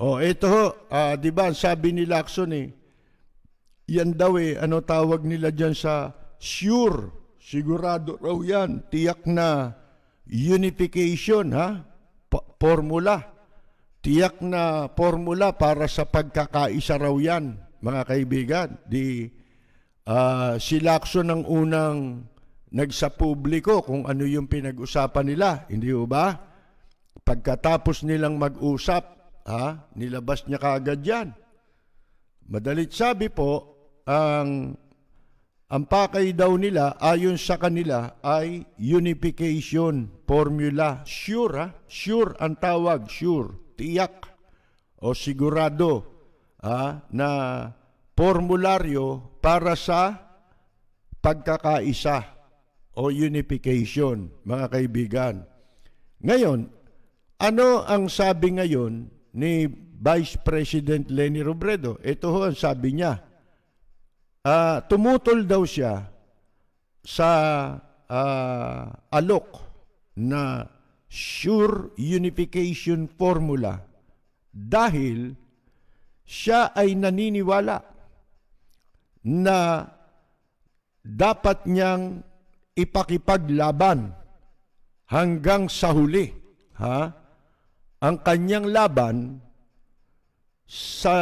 O, ito ho, di ba, sabi ni Lacson yan daw ano tawag nila dyan sa sure, sigurado raw yan, tiyak na unification, ha? Formula. Tiyak na formula para sa pagkakaisa raw yan, mga kaibigan. Si Lacson ang unang nagsapubliko kung ano yung pinag-usapan nila, hindi ba? Pagkatapos nilang mag-usap, nilabas niya kaagad yan. Madalit sabi po, ang pakay daw nila ayon sa kanila ay unification formula. Sure, sure ang tawag, sure, tiyak o sigurado na formularyo para sa pagkakaisa o unification, mga kaibigan. Ngayon, ano ang sabi ngayon ni Vice President Leni Robredo? Ito ho ang sabi niya. Tumutol daw siya sa alok na sure unification formula dahil siya ay naniniwala na dapat niyang ipakipaglaban hanggang sa huli. Ang kanyang laban sa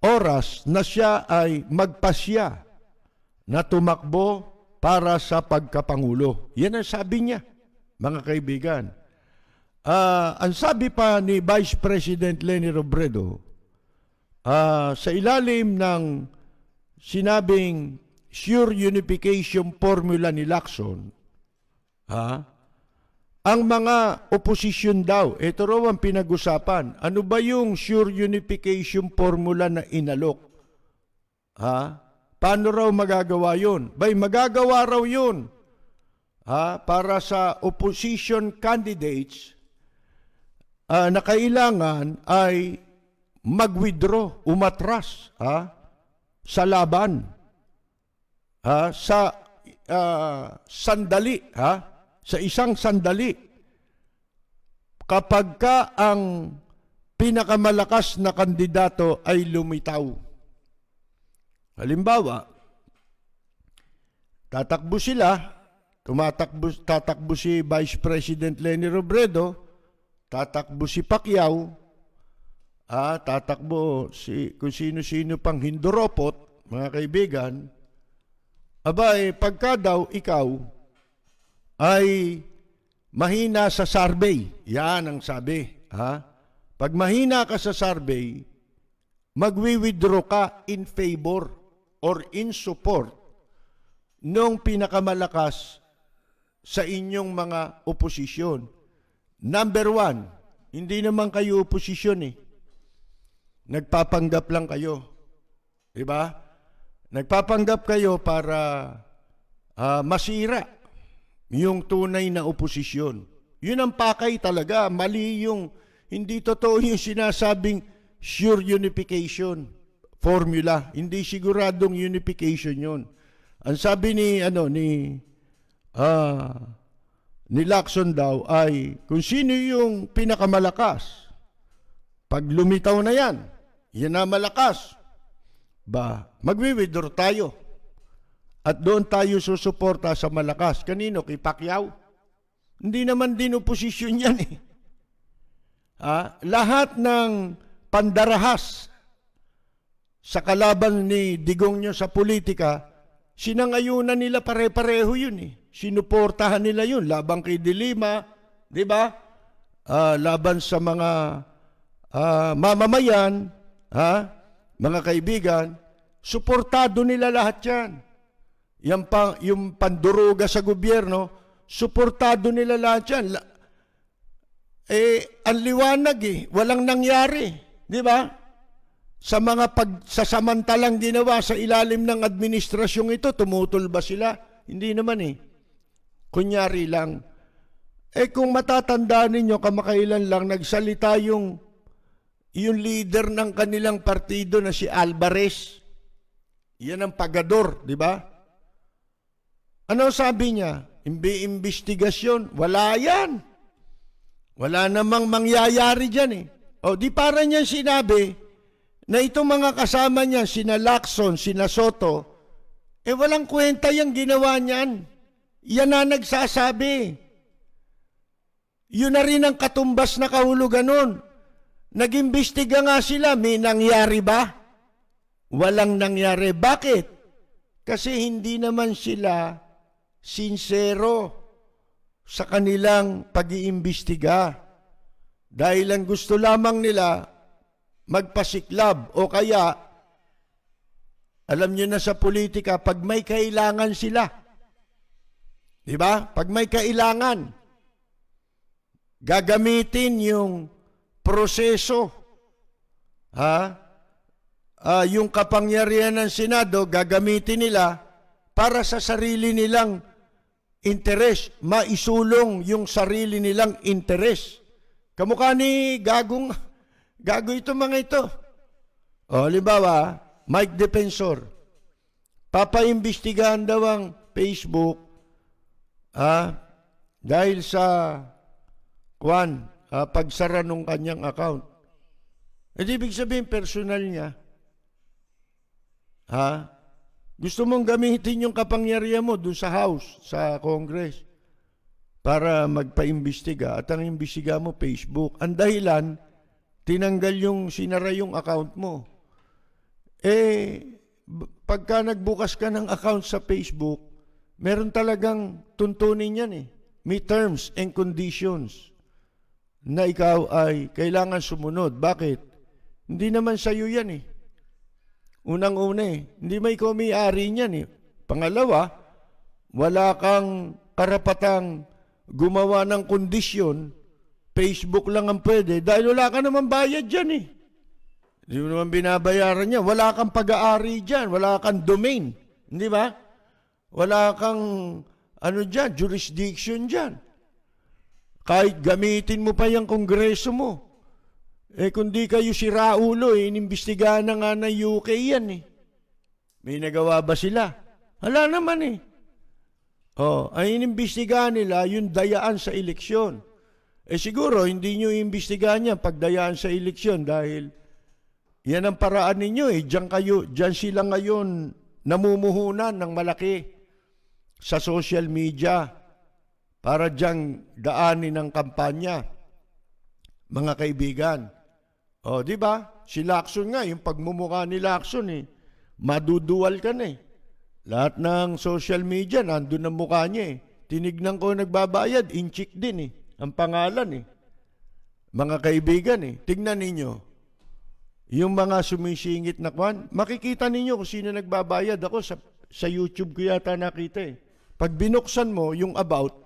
oras na siya ay magpasya na tumakbo para sa pagkapangulo. Yan ang sabi niya, mga kaibigan. Ang sabi pa ni Vice President Leni Robredo, sa ilalim ng sinabing sure unification formula ni Lacson, ang mga oposisyon daw, ito raw ang pinag-usapan. Ano ba yung sure unification formula na inalok? Paano raw magagawa yun? Magagawa raw yun para sa opposition candidates na kailangan ay mag-withdraw, umatras sa laban, sa sandali, sa isang sandali, kapag ka ang pinakamalakas na kandidato ay lumitaw. Halimbawa, tatakbo sila, tatakbo si Vice President Leni Robredo, tatakbo si Pacquiao, tatakbo kung sino-sino pang hinduropot, mga kaibigan, pagka daw ikaw ay mahina sa survey. Yan ang sabi. Pag mahina ka sa survey, magwi-withdraw ka in favor or in support nung pinakamalakas sa inyong mga oposisyon. Number one, hindi naman kayo oposisyon Nagpapanggap lang kayo. Diba? Nagpapanggap kayo para masira yung tunay na oposisyon. Yun ang pakay talaga. Mali yung, hindi totoo yung sinasabing sure unification formula. Hindi siguradong unification yun. Ang sabi ni Lacson daw ay kung sino yung pinakamalakas. Pag lumitaw na yan na malakas, magwi-withdraw tayo. At doon tayo susuporta sa malakas. Kanino? Kay Pacquiao? Hindi naman din oposisyon yan Lahat ng pandarahas sa kalaban ni Digong nyo sa politika, sinangayunan nila pare-pareho yun Sinuportahan nila yun. Laban kay Dilima, di ba? Laban sa mga mamamayan, mga kaibigan, suportado nila lahat yan. Yung panduruga sa gobyerno, suportado nila lahat yan. Ang liwanag walang nangyari. Di ba? Sa mga pagsasamantalang ginawa sa ilalim ng administrasyong ito, tumutol ba sila? Hindi naman Kunyari lang. Kung matatandaan ninyo, kamakailan lang, nagsalita yung leader ng kanilang partido na si Alvarez. Yan ang pagador, di ba? Ano sabi niya? Investigasyon. Wala yan. Wala namang mangyayari dyan O di para niyan sinabi na itong mga kasama niya, sina Lacson, sina Soto, walang kwenta yung ginawa niyan. Yan na nagsasabi. Yun na rin ang katumbas na kahulugan nun. Nag-imbestiga nga sila, may nangyari ba? Walang nangyari. Bakit? Kasi hindi naman sila sincero sa kanilang pag-iimbestiga. Dahil ang gusto lamang nila, magpasiklab o kaya, alam nyo na sa politika, pag may kailangan sila, di ba? Pag may kailangan, gagamitin yung proseso, yung kapangyarihan ng Senado, gagamitin nila para sa sarili nilang interes, maisulong yung sarili nilang interes. Kamukha ni Gago ito mga ito. O, halimbawa, Mike Defensor, papaimbestigahan daw ang Facebook dahil sa pagsara nung kanyang account. Ibig sabihin, personal niya. Gusto mong gamitin yung kapangyarihan mo doon sa House, sa Congress, para magpaimbestiga. At ang imbestiga mo, Facebook. Ang dahilan, tinanggal sinara yung account mo. Pagka nagbukas ka ng account sa Facebook, meron talagang tuntunin yan May terms and conditions na ikaw ay kailangan sumunod. Bakit? Hindi naman sa'yo yan Unang-una hindi may ikaw may-ari niyan Pangalawa, wala kang karapatang gumawa ng kondisyon. Facebook lang ang pwede dahil wala ka naman bayad dyan Hindi mo naman binabayaran niya. Wala kang pag-aari dyan. Wala kang domain. Hindi ba? Wala kang dyan, jurisdiction dyan. Kahit gamitin mo pa yung kongreso mo. Kung di kayo si Raulo, inimbestigahan na nga ng UK yan May nagawa ba sila? Wala naman ang inimbestigahan nila yung dayaan sa eleksyon. Siguro, hindi nyo iimbestigahan yan pagdayaan sa eleksyon dahil yan ang paraan ninyo Diyan sila ngayon namumuhunan ng malaki sa social media para diyang daanin ng kampanya. Mga kaibigan. Di ba? Si Lacson nga, yung pagmumukha ni Lacson maduduwal ka na Lahat ng social media, nandun ang mukha niya Tinignan ko nagbabayad, inchik din ang pangalan Mga kaibigan tignan ninyo. Yung mga sumisingit na makikita ninyo kung sino nagbabayad. Ako sa YouTube ko yata nakita Pag binuksan mo yung about,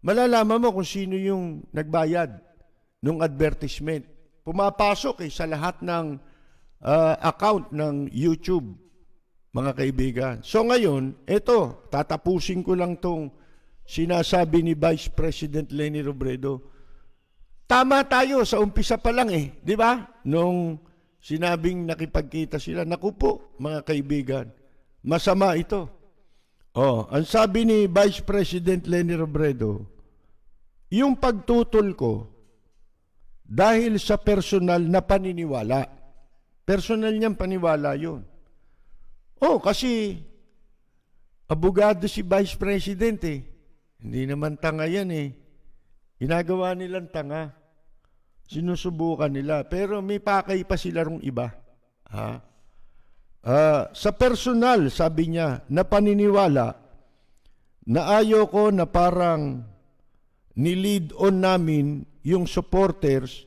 malalaman mo kung sino yung nagbayad ng advertisement. Pumapasok sa lahat ng account ng YouTube, mga kaibigan. So ngayon, tatapusin ko lang tong sinasabi ni Vice President Leni Robredo. Tama tayo sa umpisa pa lang di ba? Nung sinabing nakipagkita sila, naku po, mga kaibigan, masama ito. Ang sabi ni Vice President Leni Robredo, yung pagtutol ko, dahil sa personal na paniniwala. Personal niyang paniwala yun. Kasi abogado si Vice President Hindi naman tanga yan Ginagawa nilang tanga. Sinusubukan nila. Pero may pakay pa sila rong iba. Sa personal, sabi niya, na paniniwala, na ayaw ko na parang nilid on namin yung supporters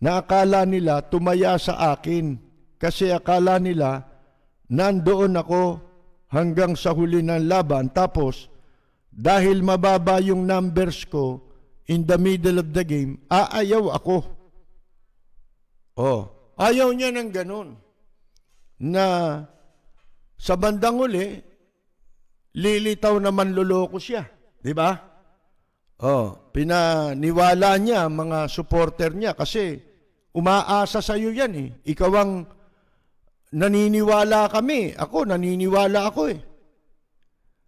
na akala nila tumaya sa akin kasi akala nila nandoon ako hanggang sa huli ng laban tapos dahil mababa yung numbers ko in the middle of the game, aayaw ako. Ayaw niya ng ganun na sa bandang huli lilitaw na manloloko siya, di ba? Pinaniwala niya mga supporter niya kasi umaasa sa iyo yan Ikaw ang naniniwala kami. Ako, naniniwala ako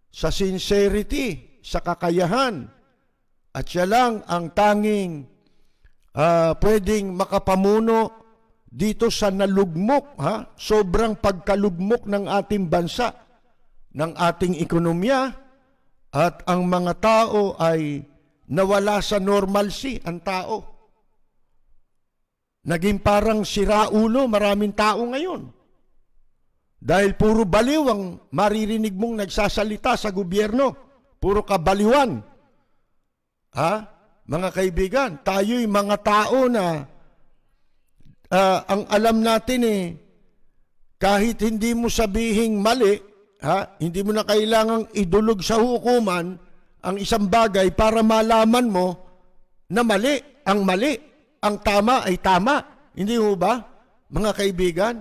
Sa sincerity, sa kakayahan. At siya lang ang tanging pwedeng makapamuno dito sa nalugmok, sobrang pagkalugmok ng ating bansa, ng ating ekonomiya, at ang mga tao ay nawala sa normalcy, ang tao. Naging parang siraulo, maraming tao ngayon. Dahil puro baliw ang maririnig mong nagsasalita sa gobyerno. Puro kabaliwan. Mga kaibigan, tayo'y mga tao na ang alam natin kahit hindi mo sabihing mali, hindi mo na kailangang idulog sa hukuman ang isang bagay para malaman mo na mali. Ang tama ay tama. Hindi mo ba, mga kaibigan?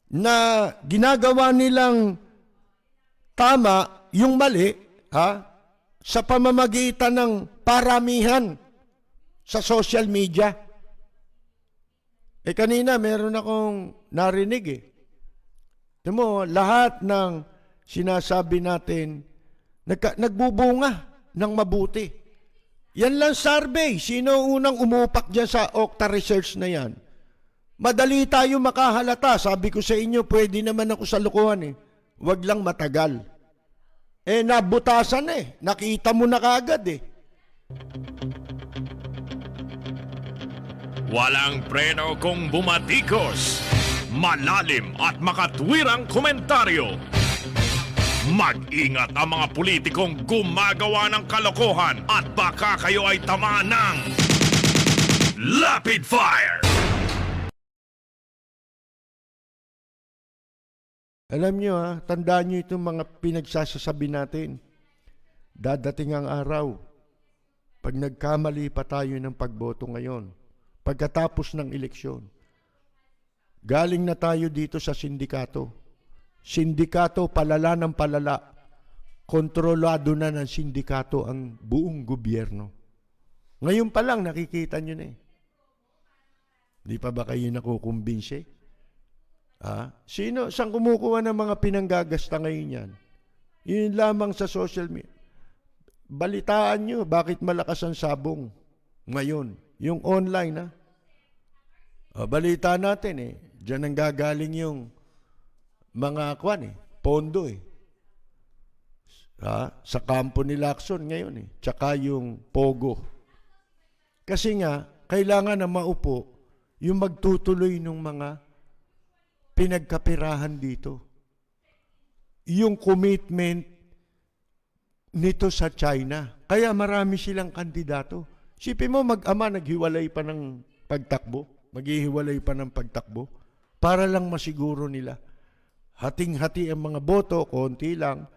Na ginagawa nilang tama yung mali, sa pamamagitan ng paramihan sa social media. Kanina meron akong narinig Tignan mo, lahat ng sinasabi natin, nagbubunga ng mabuti. Yan lang survey. Sino unang umupak dyan sa Okta Research na yan? Madali tayo makahalata. Sabi ko sa inyo, pwede naman ako sa lokohan Huwag lang matagal. Nabutasan Nakita mo na kaagad Walang preno kung bumatikos. Malalim at makatwirang komentaryo. Mag-ingat ang mga politikong gumagawa ng kalokohan at baka kayo ay tamaan ng Rapid Fire! Alam nyo tandaan nyo itong mga pinagsasasabi natin. Dadating ang araw, pag nagkamali pa tayo ng pagboto ngayon, pagkatapos ng eleksyon, galing na tayo dito sa sindikato. Sindikato, palala ng palala. Kontrolado na ng sindikato ang buong gobyerno. Ngayon pa lang, nakikita nyo na Di pa ba kayo nakukumbinse? Saan kumukuha ng mga pinanggagasta ngayon yan? Yun lamang sa social media. Balitaan nyo, bakit malakas ang sabong ngayon? Yung online, balita natin Diyan ang gagaling yung mga pondo sa kampo ni Lacson ngayon Tsaka yung Pogo. Kasi nga, kailangan na maupo yung magtutuloy ng mga pinagkapirahan dito. Yung commitment nito sa China. Kaya marami silang kandidato. Sipin mo, mag-ama, naghiwalay pa ng pagtakbo. Maghihiwalay pa ng pagtakbo. Para lang masiguro nila. Hating-hati ang mga boto, konti lang.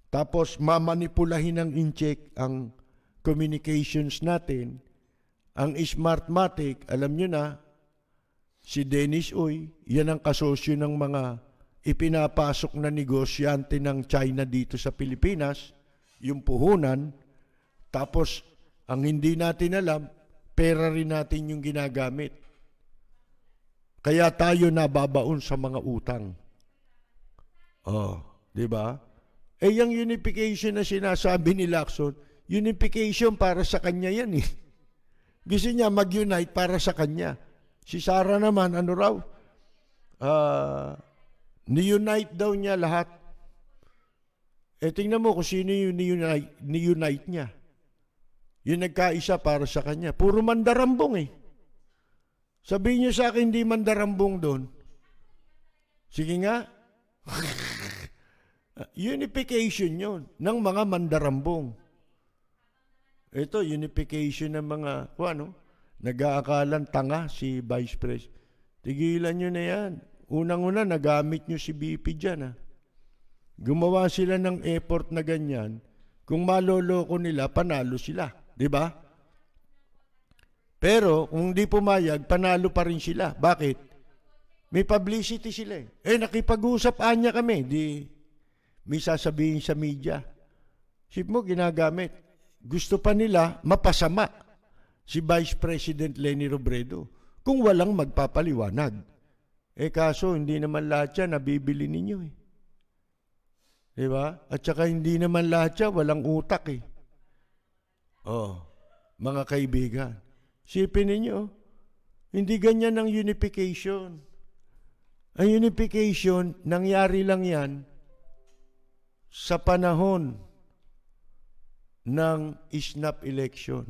Tapos mamanipulahin ng incheck ang communications natin. Ang Smartmatic, alam nyo na, si Dennis Uy, yan ang kasosyo ng mga ipinapasok na negosyante ng China dito sa Pilipinas, yung puhunan. Tapos, ang hindi natin alam, pera rin natin yung ginagamit. Kaya tayo nababaon sa mga utang. Di ba? Yung unification na sinasabi ni Lacson, unification para sa kanya yan Gusto niya mag-unite para sa kanya. Si Sara naman, ano raw? Ni-unite daw niya lahat. Tingnan mo kung sino yung ni-unite niya. Yung nagkaisa para sa kanya. Puro mandarambong Sabihin niyo sa akin, hindi mandarambong doon. Sige nga. Unification yun ng mga mandarambong. Ito, unification ng mga, nag-aakalan tanga si Vice President. Tigilan nyo na yan. Unang-una, nagamit nyo si BP dyan. Gumawa sila ng effort na ganyan. Kung maloloko nila, panalo sila. Di ba? Pero, kung di pumayag, panalo pa rin sila. Bakit? May publicity sila nakipag-usap anya kami. May sasabihin sa media. Sip mo, ginagamit. Gusto pa nila mapasama si Vice President Leni Robredo kung walang magpapaliwanag. Kaso hindi naman lahat yan nabibili ninyo Di ba? At saka hindi naman lahat yan walang utak mga kaibigan. Sipin ninyo, hindi ganyan ang unification. Ang unification, nangyari lang yan sa panahon ng ISNAP election.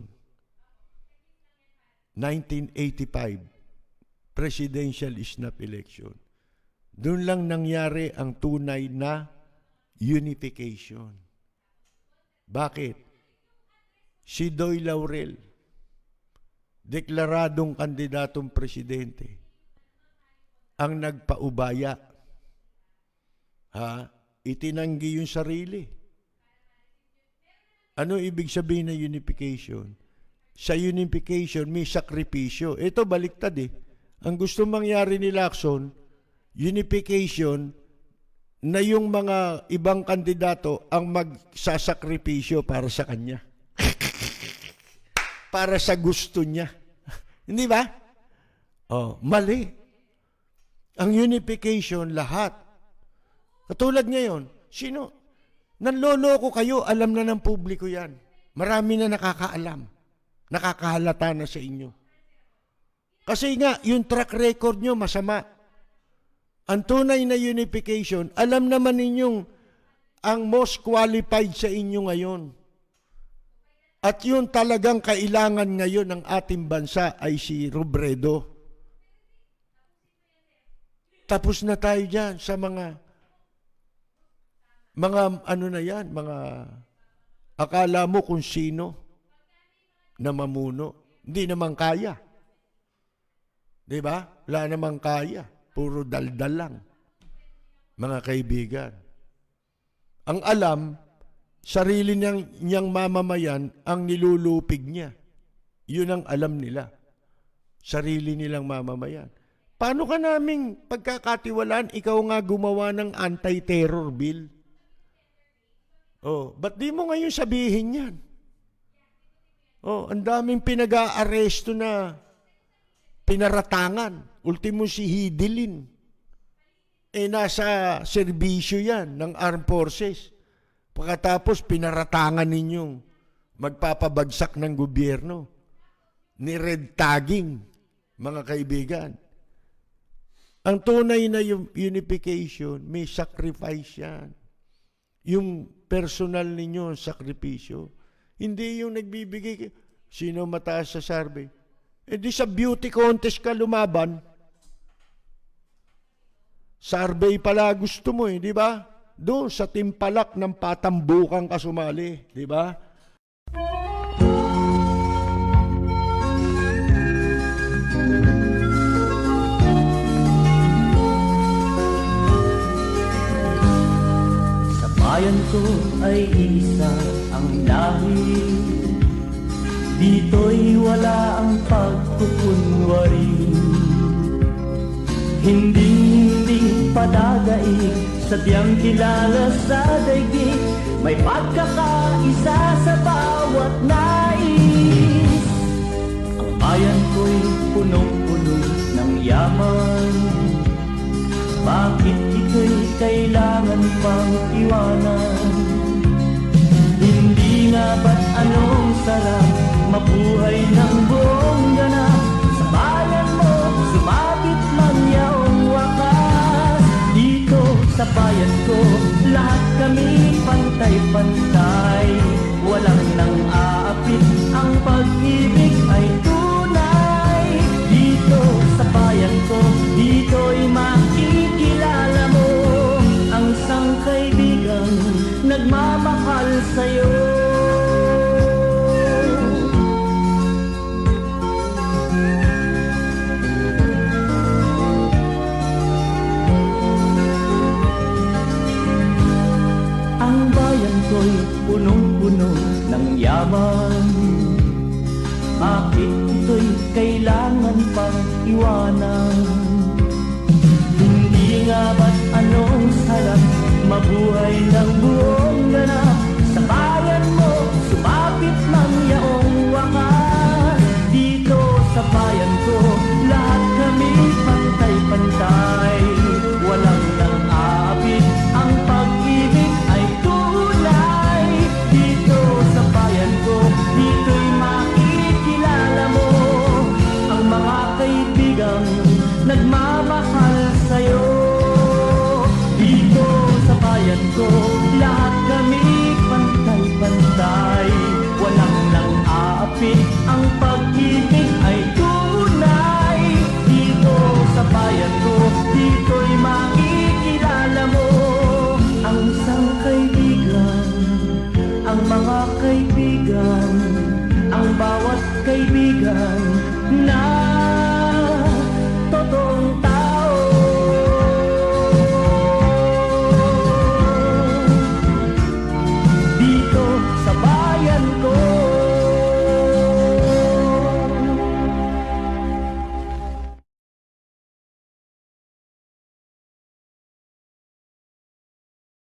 1985, presidential ISNAP election. Doon lang nangyari ang tunay na unification. Bakit? Si Doy Laurel, deklaradong kandidatong presidente, ang nagpaubaya. Itinanggi yung sarili. Ano ibig sabihin ng unification? Sa unification, may sakripisyo. Ito, baliktad eh. Ang gusto mangyari ni Lacson, unification, na yung mga ibang kandidato ang magsasakripisyo para sa kanya. Para sa gusto niya. Hindi ba? Mali. Ang unification, lahat. Katulad ngayon, sino? Nanloloko kayo, alam na ng publiko yan. Marami na nakakaalam. Nakakahalata na sa inyo. Kasi nga, yung track record nyo masama. Ang tunay na unification, alam naman ninyong ang most qualified sa inyo ngayon. At yun talagang kailangan ngayon ng ating bansa ay si Robredo. Tapos na tayo dyan sa mga ano na yan, mga akala mo kung sino na mamuno. Hindi naman kaya. Diba? Wala naman kaya. Puro daldal lang. Mga kaibigan. Ang alam, sarili niyang mamamayan ang nilulupig niya. Yun ang alam nila. Sarili nilang mamamayan. Paano ka naming pagkakatiwalaan, ikaw nga gumawa ng anti-terror bill? Ba't di mo ngayon sabihin yan? Ang daming pinag-aaresto na pinaratangan. Ultimo si Hidilin. Nasa serbisyo yan ng armed forces. Pagkatapos pinaratangan ninyong magpapabagsak ng gobyerno. Ni red tagging, mga kaibigan. Ang tunay na unification, may sacrifice yan. Yung personal ninyo, sakripisyo. Hindi yung nagbibigay, sino mataas sa survey. Di sa beauty contest ka lumaban. Survey pala gusto mo di ba? Doon sa timpalak ng patambukan ka sumali, di ba? Sa bayan ko ay isa ang lahi. Dito'y wala ang pagkukunwari. Hindi padadaig, sadyang kilala sa daigdig. May pagkakaisa sa bawat nais. Ang bayan ko'y punong-puno ng yaman. Bakit ito'y kailangan pang iwanan? Hindi nga ba't anong sarap mabuhay ng buong ganap? Sa bayan mo, sumabit man yaong wakas. Dito sa bayan ko, lahat kami pantay-pantay. Walang nang aapit, ang pag-ibig ay tunay. Dito sa bayan ko, dito'y makikilala mo ang isang kaibigang nagmamahal sa'yo. Ko'y punong-puno ng yaman. Bakit ito'y kailangan pang iwanan? Hindi nga ba't anong sarap mabuhay ng buong ganap? Sa bayan mo, sumapit man yaong wakas. Dito sa bayan ko, lahat kami pantay-pantay. Walang nang aapit, ang pag-ibig ay dito'y makikilala mo bayan ko, lahat kami pantay-pantay. Walang lang-aapit, ang pag-ibig ay tunay. Dito sa bayan ko, dito'y makikilala mo ang isang kaibigan, ang mga kaibigan, ang bawat kaibigan na